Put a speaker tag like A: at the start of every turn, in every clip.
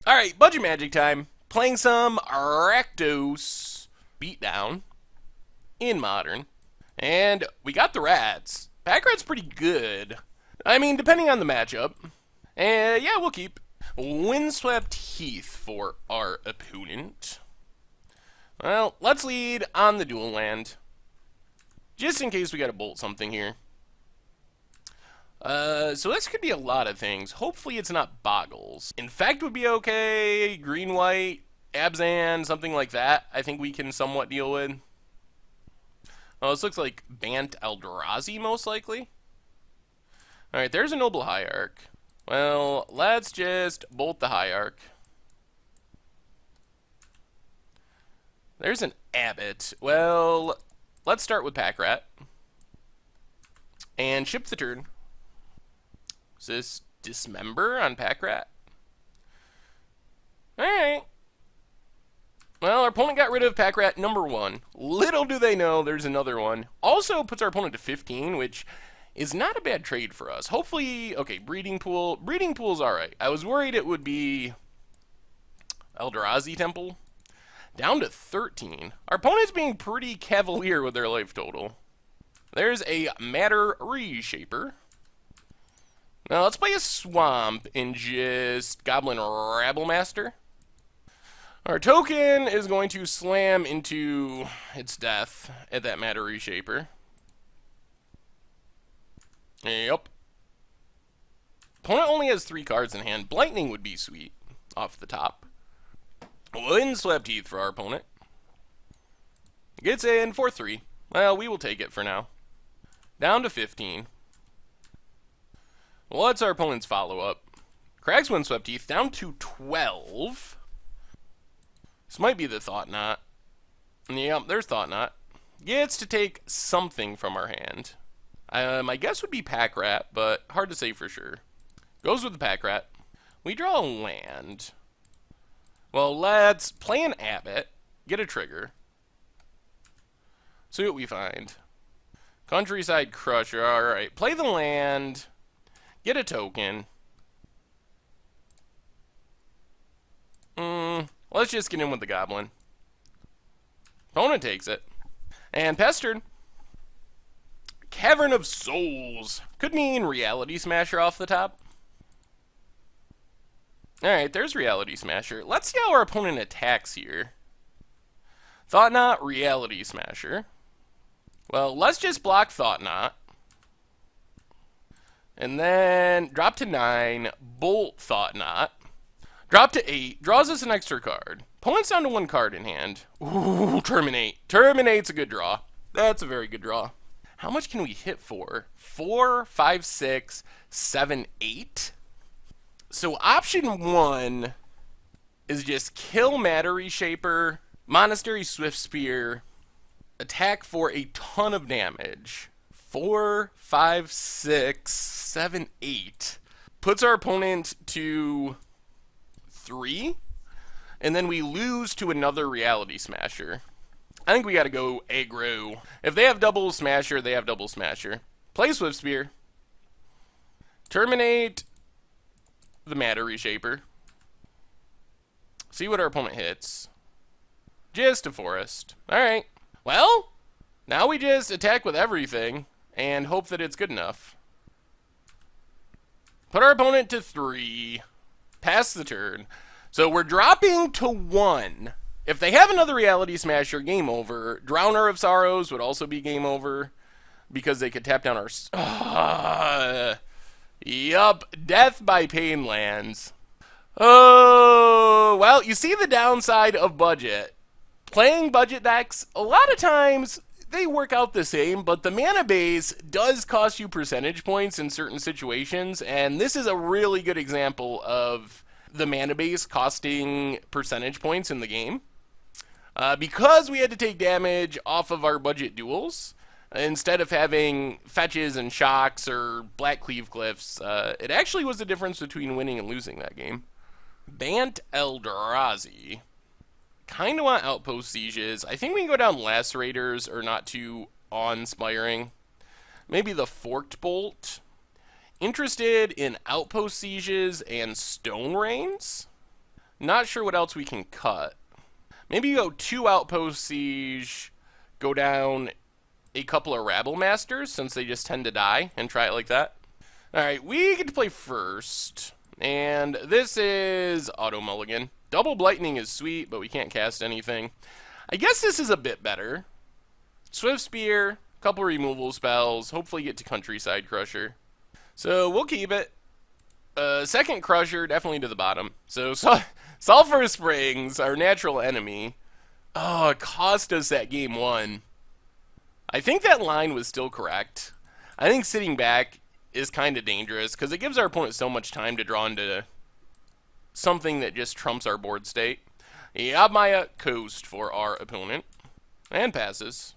A: Alright, budget magic time. Playing some Rakdos beatdown in modern. And we got the rats. Pack rat's pretty good. I mean, depending on the matchup. And yeah, we'll keep. Windswept Heath for our opponent. Well, let's lead on the dual land. Just in case we gotta bolt something here. So this could be a lot of things. Hopefully it's not Boggles. Infect would be okay. Green-white, Abzan, something like that. I think we can somewhat deal with. Oh, this looks like Bant Eldrazi, most likely. Alright, there's a Noble Hierarch. Well, let's just bolt the Hierarch. There's an Abbot. Well, let's start with Pack Rat. And ship the turn. Is this Dismember on Pack Rat? Alright. Well, our opponent got rid of Pack Rat number 1. Little do they know there's another one. Also puts our opponent to 15, which is not a bad trade for us. Hopefully, okay, Breeding Pool. Breeding Pool's alright. I was worried it would be Eldrazi Temple. Down to 13. Our opponent's being pretty cavalier with their life total. There's a Matter Reshaper. Now let's play a Swamp and just Goblin Rabblemaster. Our token is going to slam into its death at that Matter Reshaper. Yep. Opponent only has 3 cards in hand. Blightning would be sweet off the top. Windswept Heath for our opponent. Gets in for 3. Well, we will take it for now. Down to 15. What's our opponent's follow-up? Cracks Windswept Heath down to 12. This might be the Thought-Knot. Yep, there's Thought-Knot. Gets to take something from our hand. My guess would be Pack Rat, but hard to say for sure. Goes with the Pack Rat. We draw a land. Well, let's play an Abbot. Get a trigger. See what we find. Countryside Crusher. Alright, play the land. Get a token. Let's just get in with the Goblin. Opponent takes it. And Pestered. Cavern of Souls. Could mean Reality Smasher off the top. Alright, there's Reality Smasher. Let's see how our opponent attacks here. Thought-Knot, Reality Smasher. Well, let's just block Thought-Knot. And then drop to 9, bolt Thought-Knot. Drop to 8, draws us an extra card. Opponent's down to 1 card in hand. Ooh, Terminate. Terminate's a good draw. That's a very good draw. How much can we hit for? 4, 5, 6, 7, 8? So option 1 is just kill Matter Reshaper, Monastery Swift Spear, attack for a ton of damage. 4, 5, 6, 7, 8. Puts our opponent to 3. And then we lose to another Reality Smasher. I think we gotta go aggro. If they have double Smasher, they have double Smasher. Play Swift Spear. Terminate the Matter Reshaper. See what our opponent hits. Just a forest. Alright. Well, now we just attack with everything and hope that it's good enough. Put our opponent to 3. Pass the turn. So we're dropping to 1. If they have another Reality Smasher, game over. Drowner of Sorrows would also be game over because they could tap down our... Yup, Death by Pain lands. Oh, well, you see the downside of budget. Playing budget decks, a lot of times they work out the same, but the mana base does cost you percentage points in certain situations, and this is a really good example of the mana base costing percentage points in the game. Because we had to take damage off of our budget duels, instead of having fetches and shocks or black cleave glyphs, it actually was the difference between winning and losing that game. Bant Eldrazi. Kind of want Outpost Sieges. I think we can go down Lacerators or not too awe-inspiring. Maybe the Forked Bolt. Interested in Outpost Sieges and Stone Rains. Not sure what else we can cut. Maybe go 2 Outpost Siege, go down a couple of Rabble Masters, since they just tend to die, and try it like that. Alright, we get to play first. And this is Auto Mulligan. Double Blightning is sweet, but we can't cast anything. I guess this is a bit better. Swift Spear, couple removal spells, hopefully get to Countryside Crusher. So we'll keep it. Second Crusher, definitely to the bottom. So Sulphur Springs, our natural enemy. Oh, it cost us that game 1. I think that line was still correct. I think sitting back is kind of dangerous because it gives our opponent so much time to draw into something that just trumps our board state. Yavimaya Coast for our opponent. And passes.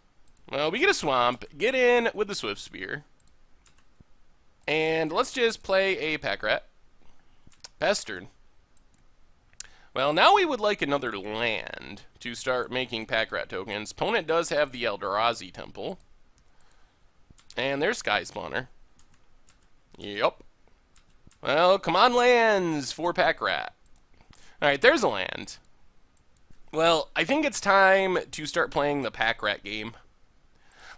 A: Well, we get a swamp. Get in with the Swift Spear. And let's just play a Pack Rat. Pass turn. Well, now we would like another land to start making Pack Rat tokens. Opponent does have the Eldrazi Temple. And there's Sky Spawner. Yep. Well, come on lands for Pack Rat. Alright, there's a land. Well, I think it's time to start playing the Pack Rat game.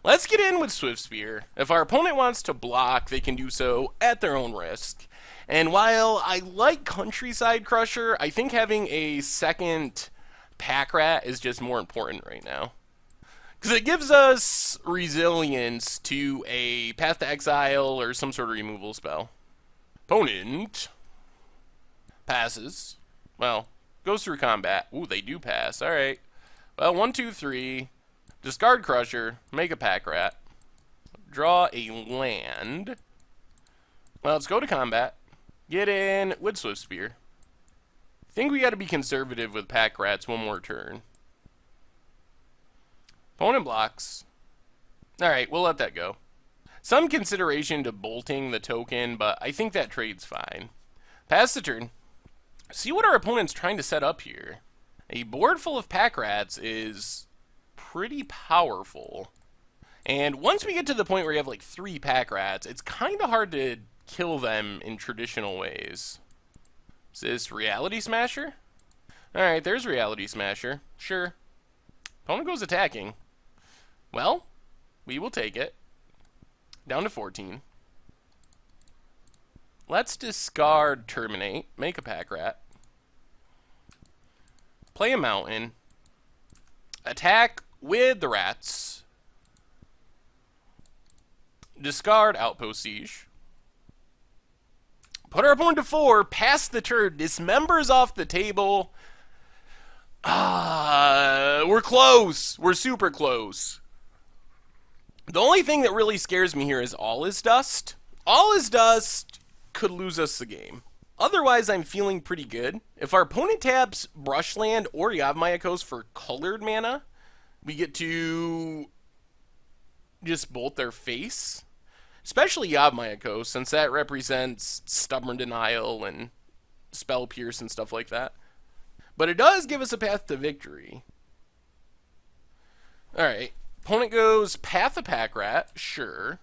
A: Let's get in with Swift Spear. If our opponent wants to block, they can do so at their own risk. And while I like Countryside Crusher, I think having a second Pack Rat is just more important right now. Because it gives us resilience to a Path to Exile or some sort of removal spell. Opponent passes. Well, goes through combat. Ooh, they do pass. Alright. Well, 1, 2, 3. Discard Crusher. Make a Pack Rat. Draw a land. Well, let's go to combat. Get in with Swift Spear. I think we got to be conservative with Pack Rats one more turn. Opponent blocks. Alright, we'll let that go. Some consideration to bolting the token, but I think that trade's fine. Pass the turn. See what our opponent's trying to set up here. A board full of Pack Rats is pretty powerful. And once we get to the point where you have like 3 Pack Rats, it's kind of hard to kill them in traditional ways. Is this Reality Smasher? Alright, there's Reality Smasher. Sure. Opponent goes attacking. Well, we will take it. Down to 14. Let's discard Terminate. Make a Pack Rat. Play a Mountain. Attack with the Rats. Discard Outpost Siege. Put our opponent to 4. Pass the turn. Dismembers off the table. We're close. We're super close. The only thing that really scares me here is All Is Dust. All Is Dust could lose us the game. Otherwise, I'm feeling pretty good. If our opponent taps Brushland or Yavimaya Coast for colored mana, we get to just bolt their face. Especially Yavimaya Coast, since that represents Stubborn Denial and Spell Pierce and stuff like that. But it does give us a path to victory. Alright. Opponent goes Path of Pack Rat. Sure.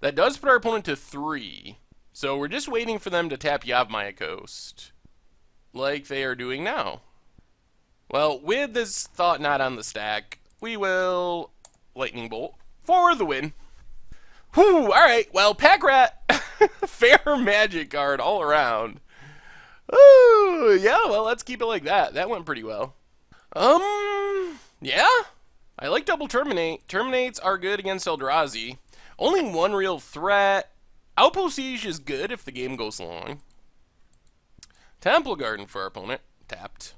A: That does put our opponent to 3. So we're just waiting for them to tap Yavimaya Coast. Like they are doing now. Well, with this Thought-Knot on the stack, we will Lightning Bolt for the win. Whew, alright. Well, Pack Rat, fair magic card all around. Ooh, yeah, well, let's keep it like that. That went pretty well. Yeah. I like double Terminate. Terminates are good against Eldrazi. Only one real threat. Outpost Siege is good if the game goes long. Temple Garden for our opponent. Tapped.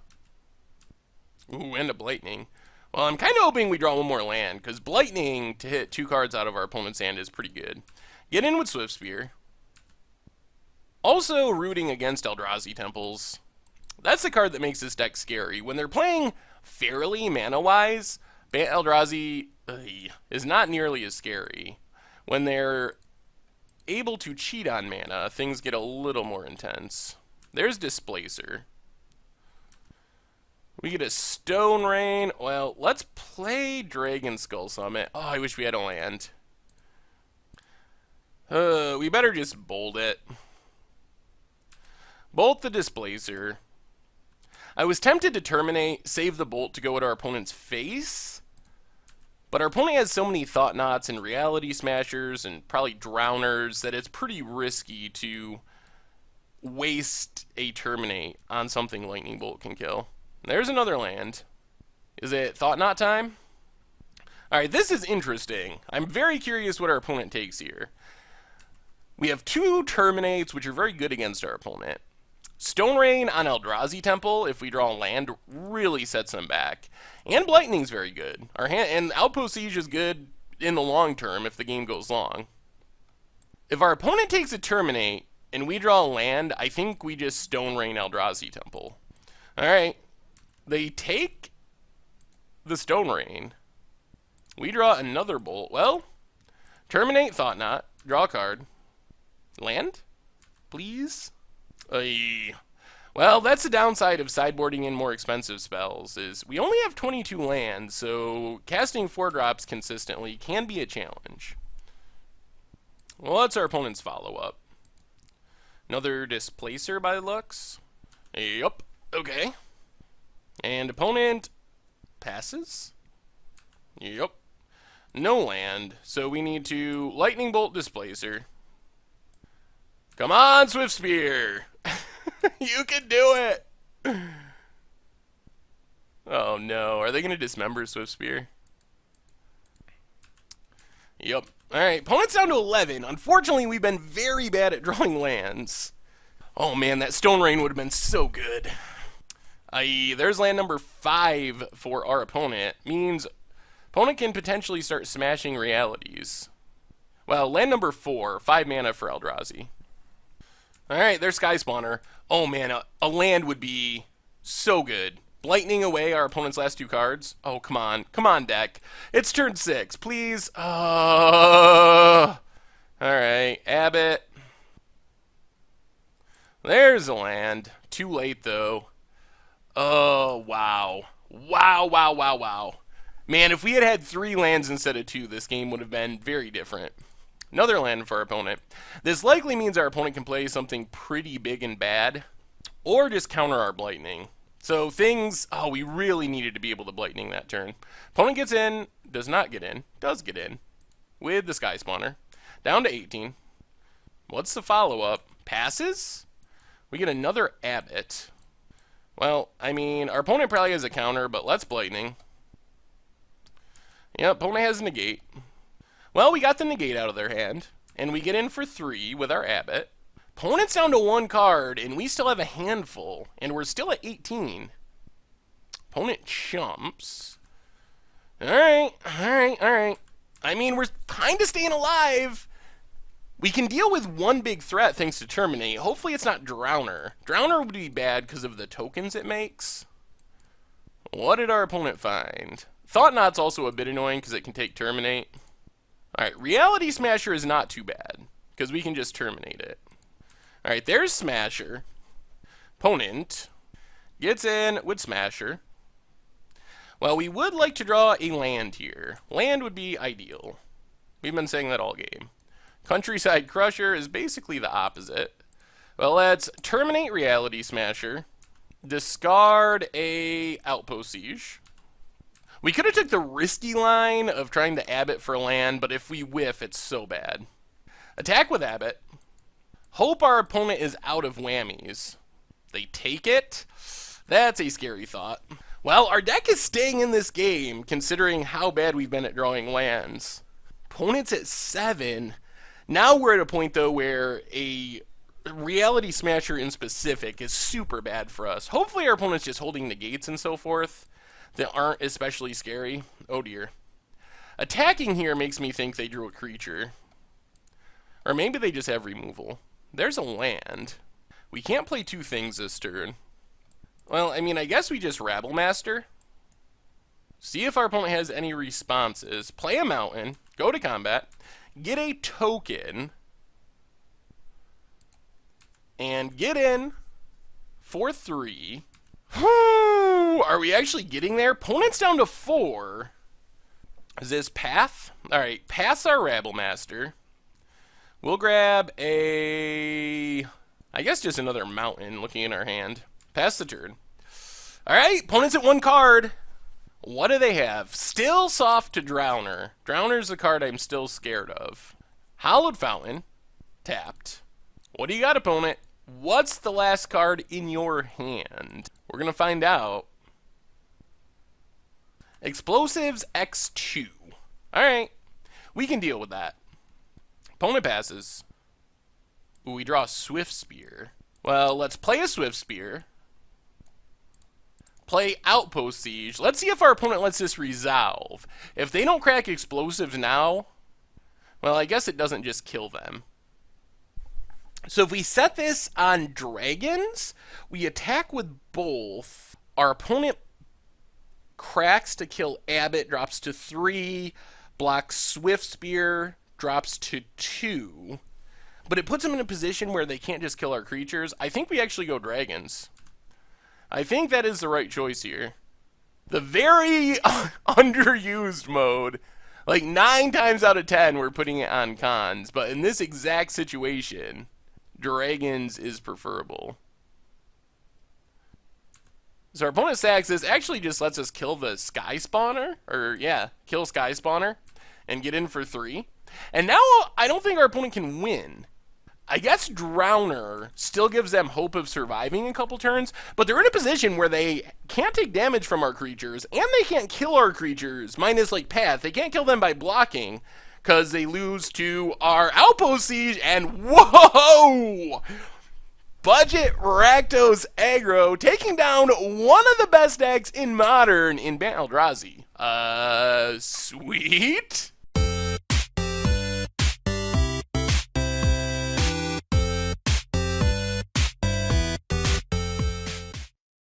A: Ooh, and a Blightning. Well, I'm kind of hoping we draw one more land, because Blightning to hit 2 cards out of our opponent's hand is pretty good. Get in with Swift Spear. Also rooting against Eldrazi Temples. That's the card that makes this deck scary. When they're playing fairly mana-wise, Bant Eldrazi is not nearly as scary. When they're able to cheat on mana, things get a little more intense. There's Displacer. We get a Stone Rain. Well, let's play Dragon Skull Summit. Oh, I wish we had a land. We better just bolt it. Bolt the Displacer. I was tempted to terminate, save the bolt to go at our opponent's face, but our opponent has so many Thought-Knots and Reality Smashers and probably Drowners that it's pretty risky to waste a terminate on something Lightning Bolt can kill. There's another land. Is it Thought-Knot time? Alright, this is interesting. I'm very curious what our opponent takes here. We have 2 Terminates, which are very good against our opponent. Stone Rain on Eldrazi Temple, if we draw a land, really sets them back. And Blightning's very good. And Outpost Siege is good in the long term if the game goes long. If our opponent takes a Terminate and we draw a land, I think we just Stone Rain Eldrazi Temple. Alright. They take the Stone Rain. We draw another bolt. Well, terminate Thought-Knot. Draw a card. Land? Please? Well, that's the downside of sideboarding in more expensive spells, is we only have 22 lands, so casting 4 drops consistently can be a challenge. Well, that's our opponent's follow-up. Another Displacer by the looks. Yup. Okay. And opponent passes. Yup. No land, so we need to Lightning Bolt Displacer. Come on, Swift Spear! You can do it! Oh no, are they going to dismember Swift Spear? Yup. Alright, opponent's down to 11. Unfortunately, we've been very bad at drawing lands. Oh man, that Stone Rain would have been so good. There's land number 5 for our opponent. Means opponent can potentially start smashing realities. Well, land number 4, 5 mana for Eldrazi. Alright, there's Sky Spawner. Oh man, a land would be so good. Blightning away our opponent's last 2 cards. Oh, come on. Come on, deck. It's turn 6, please. Alright, Abbott. There's a land. Too late, though. Oh, wow. Wow. Man, if we had had 3 lands instead of 2, this game would have been very different. Another land for our opponent. This likely means our opponent can play something pretty big and bad, or just counter our Blightning. So things, we really needed to be able to Blightning that turn. Opponent gets in, does not get in, does get in, with the Sky Spawner. Down to 18. What's the follow-up? Passes? We get another Abbott. Well, I mean, our opponent probably has a counter, but let's Blightning. Yep, opponent has a negate. Well, we got the negate out of their hand, and we get in for 3 with our Abbott. Opponent's down to 1 card, and we still have a handful, and we're still at 18. Opponent chumps. Alright. I mean, we're kind of staying alive. We can deal with 1 big threat thanks to Terminate. Hopefully it's not Drowner. Drowner would be bad because of the tokens it makes. What did our opponent find? Thought-Knot's also a bit annoying because it can take Terminate. Alright, Reality Smasher is not too bad, because we can just terminate it. Alright, there's Smasher. Opponent gets in with Smasher. Well, we would like to draw a land here. Land would be ideal. We've been saying that all game. Countryside Crusher is basically the opposite. Well, let's terminate Reality Smasher. Discard a Outpost Siege. We could have took the risky line of trying to Abbott for land, but if we whiff, it's so bad. Attack with Abbott. Hope our opponent is out of whammies. They take it? That's a scary thought. Well, our deck is staying in this game, considering how bad we've been at drawing lands. Opponent's at 7. Now we're at a point, though, where a Reality Smasher in specific is super bad for us. Hopefully our opponent's just holding negates and so forth that aren't especially scary. Oh dear. Attacking here makes me think they drew a creature. Or maybe they just have removal. There's a land. We can't play 2 things this turn. Well, I mean, I guess we just Rabblemaster. See if our opponent has any responses. Play a mountain. Go to combat. Get a token. And get in for 3. Are we actually getting there? Opponent's down to 4. Is this Path? Alright, Path's our Rabblemaster. We'll grab a... I guess just another mountain looking in our hand. Pass the turn. All right, opponents at 1 card. What do they have? Still soft to Drowner. Drowner's the card I'm still scared of. Hallowed Fountain, tapped. What do you got, opponent? What's the last card in your hand? We're going to find out. Explosives X2. All right, we can deal with that. Opponent passes. Ooh, we draw a Swift Spear. Well, let's play a Swift Spear. Play Outpost Siege. Let's see if our opponent lets this resolve. If they don't crack explosives now, well, I guess it doesn't just kill them. So if we set this on dragons, we attack with both. Our opponent cracks to kill Abbott, drops to 3. Blocks Swift Spear, drops to 2. But it puts them in a position where they can't just kill our creatures. I think we actually go dragons. I think that is the right choice here. The very underused mode. Like 9 times out of 10 we're putting it on cons. But in this exact situation, dragons is preferable. So our opponent sacks this. Actually just lets us kill the Sky Spawner. Or yeah, kill Sky Spawner. And get in for 3. And now I don't think our opponent can win. I guess Drowner still gives them hope of surviving a couple turns, but they're in a position where they can't take damage from our creatures, and they can't kill our creatures, minus like Path. They can't kill them by blocking, because they lose to our Outpost Siege, and whoa! Budget Rakdos Aggro, taking down one of the best decks in Modern in Bant Eldrazi. Sweet?